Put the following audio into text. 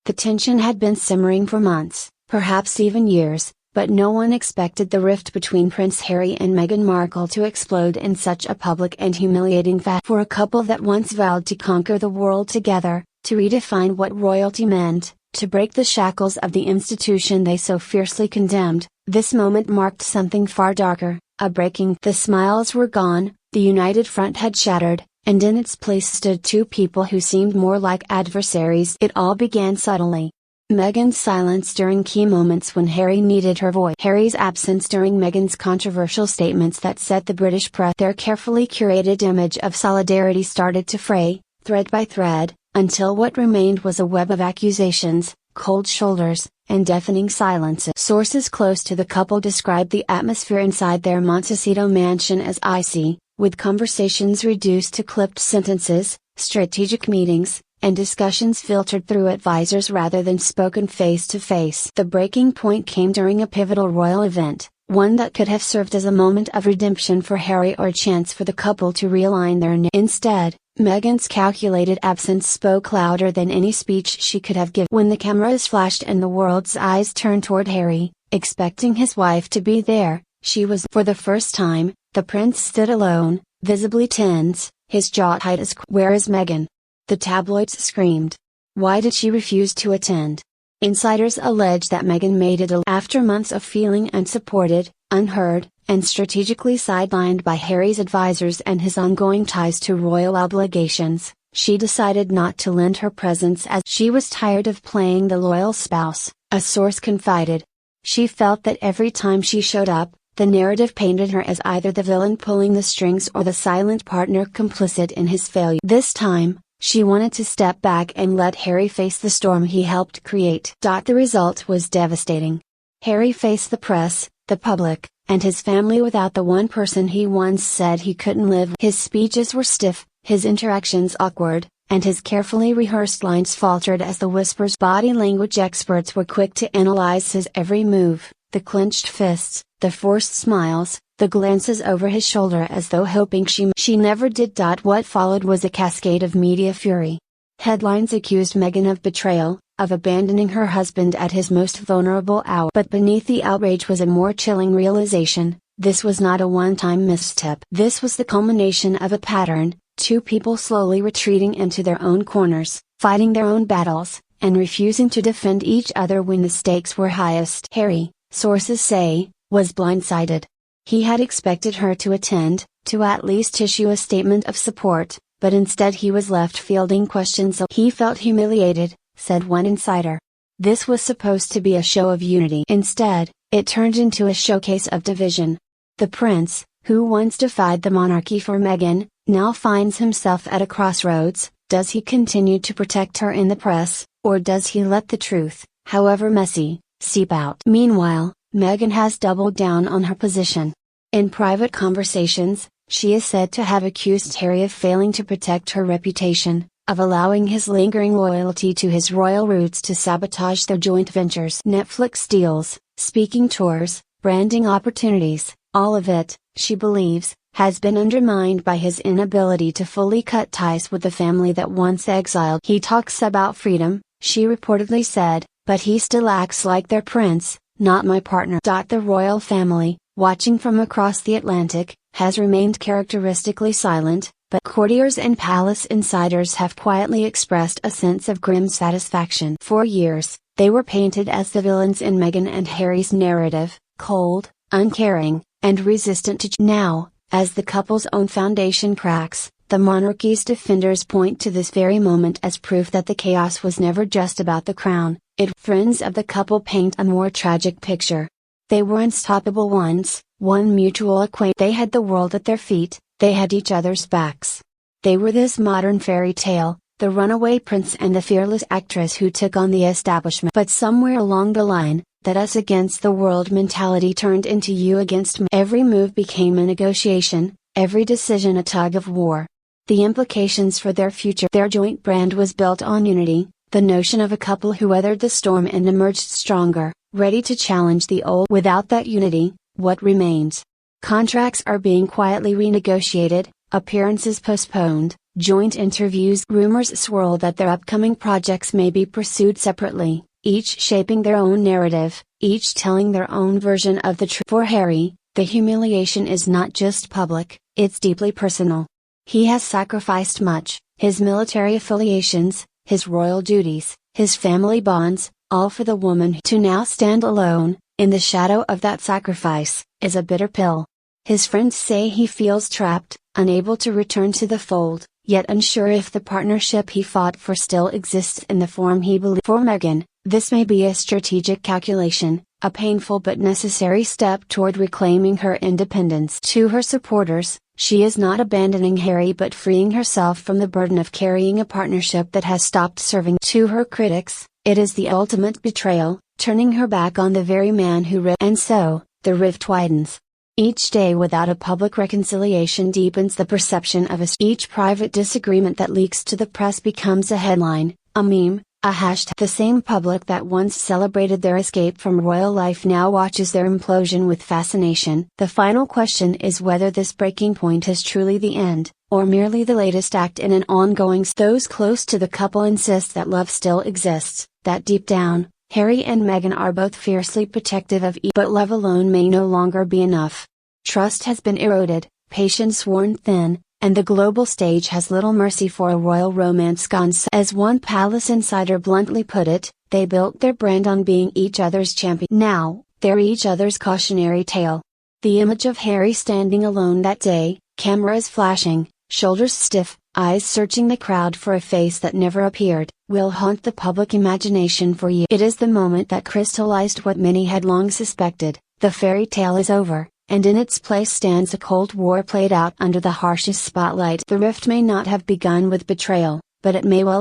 The tension had been simmering for months, perhaps even years, but no one expected the rift between Prince Harry and Meghan Markle to explode in such a public and humiliating fashion. For a couple that once vowed to conquer the world together, to redefine what royalty meant, to break the shackles of the institution they so fiercely condemned, this moment marked something far darker, a breaking. The smiles were gone, the united front had shattered, and in its place stood two people who seemed more like adversaries. It all began subtly. Meghan's silence during key moments when Harry needed her voice. Harry's absence during Meghan's controversial statements that set the British press. Their carefully curated image of solidarity started to fray, thread by thread, until what remained was a web of accusations, cold shoulders, and deafening silences. Sources close to the couple described the atmosphere inside their Montecito mansion as icy, with conversations reduced to clipped sentences, strategic meetings, and discussions filtered through advisors rather than spoken face to face. The breaking point came during a pivotal royal event, one that could have served as a moment of redemption for Harry or a chance for the couple to realign their Instead, Meghan's calculated absence spoke louder than any speech she could have given. When the cameras flashed and the world's eyes turned toward Harry, expecting his wife to be there, she was. For the first time, the prince stood alone, visibly tense, his jaw tight as. Where is Meghan? The tabloids screamed. Why did she refuse to attend? Insiders allege that Meghan made it after months of feeling unsupported, unheard, and strategically sidelined by Harry's advisors and his ongoing ties to royal obligations. She decided not to lend her presence as she was tired of playing the loyal spouse, a source confided. She felt that every time she showed up, the narrative painted her as either the villain pulling the strings or the silent partner complicit in his failure. This time, she wanted to step back and let Harry face the storm he helped create. The result was devastating. Harry faced the press, the public, and his family without the one person he once said he couldn't live. His speeches were stiff, his interactions awkward, and his carefully rehearsed lines faltered as the whispers. Body language experts were quick to analyze his every move, the clenched fists, the forced smiles, the glances over his shoulder as though hoping she never did. What followed was a cascade of media fury. Headlines accused Meghan of betrayal, of abandoning her husband at his most vulnerable hour. But beneath the outrage was a more chilling realization: this was not a one-time misstep. This was the culmination of a pattern, two people slowly retreating into their own corners, fighting their own battles, and refusing to defend each other when the stakes were highest. Harry, sources say, was blindsided. He had expected her to attend, to at least issue a statement of support, but instead he was left fielding questions. He felt humiliated, said one insider. This was supposed to be a show of unity. Instead, it turned into a showcase of division. The prince, who once defied the monarchy for Meghan, now finds himself at a crossroads. Does he continue to protect her in the press, or does he let the truth, however messy, seep out? Meanwhile, Meghan has doubled down on her position. In private conversations, she is said to have accused Harry of failing to protect her reputation, of allowing his lingering loyalty to his royal roots to sabotage their joint ventures. Netflix deals, speaking tours, branding opportunities, all of it, she believes, has been undermined by his inability to fully cut ties with the family that once exiled. He talks about freedom, she reportedly said, but he still acts like their prince, not my partner. The royal family, watching from across the Atlantic, has remained characteristically silent, but courtiers and palace insiders have quietly expressed a sense of grim satisfaction. For years, they were painted as the villains in Meghan and Harry's narrative, cold, uncaring, and resistant to change. Now, as the couple's own foundation cracks, the monarchy's defenders point to this very moment as proof that the chaos was never just about the crown. Friends of the couple paint a more tragic picture. They were unstoppable once, one mutual acquaintance. They had the world at their feet, they had each other's backs. They were this modern fairy tale, the runaway prince and the fearless actress who took on the establishment. But somewhere along the line, that us against the world mentality turned into you against me. Every move became a negotiation, every decision a tug of war. The implications for their future. Their joint brand was built on unity, the notion of a couple who weathered the storm and emerged stronger, ready to challenge the old. Without that unity, what remains? Contracts are being quietly renegotiated, appearances postponed, Joint interviews. Rumors swirl that their upcoming projects may be pursued separately, each shaping their own narrative, each telling their own version of the truth. For Harry, the humiliation is not just public, it's deeply personal. He has sacrificed much: his military affiliations, his royal duties, his family bonds, all for the woman to now stand alone, in the shadow of that sacrifice, is a bitter pill. His friends say he feels trapped, unable to return to the fold, yet unsure if the partnership he fought for still exists in the form he believed. For Meghan, this may be a strategic calculation, a painful but necessary step toward reclaiming her independence. To her supporters, she is not abandoning Harry but freeing herself from the burden of carrying a partnership that has stopped serving. To her critics, it is the ultimate betrayal, turning her back on the very man who ripped. And so, the rift widens. Each day without a public reconciliation deepens the perception of each private disagreement that leaks to the press becomes a headline, a meme, a hashtag. The same public that once celebrated their escape from royal life now watches their implosion with fascination. The final question is whether this breaking point is truly the end, or merely the latest act in an ongoing. Those close to the couple insist that love still exists, that deep down, Harry and Meghan are both fiercely protective of each. But love alone may no longer be enough. Trust has been eroded, patience worn thin, and the global stage has little mercy for a royal romance gone. As one palace insider bluntly put it, they built their brand on being each other's champion. Now, they're each other's cautionary tale. The image of Harry standing alone that day, cameras flashing, shoulders stiff, eyes searching the crowd for a face that never appeared, will haunt the public imagination for years. It is the moment that crystallized what many had long suspected: the fairy tale is over, and in its place stands a Cold War played out under the harshest spotlight. The rift may not have begun with betrayal, but it may well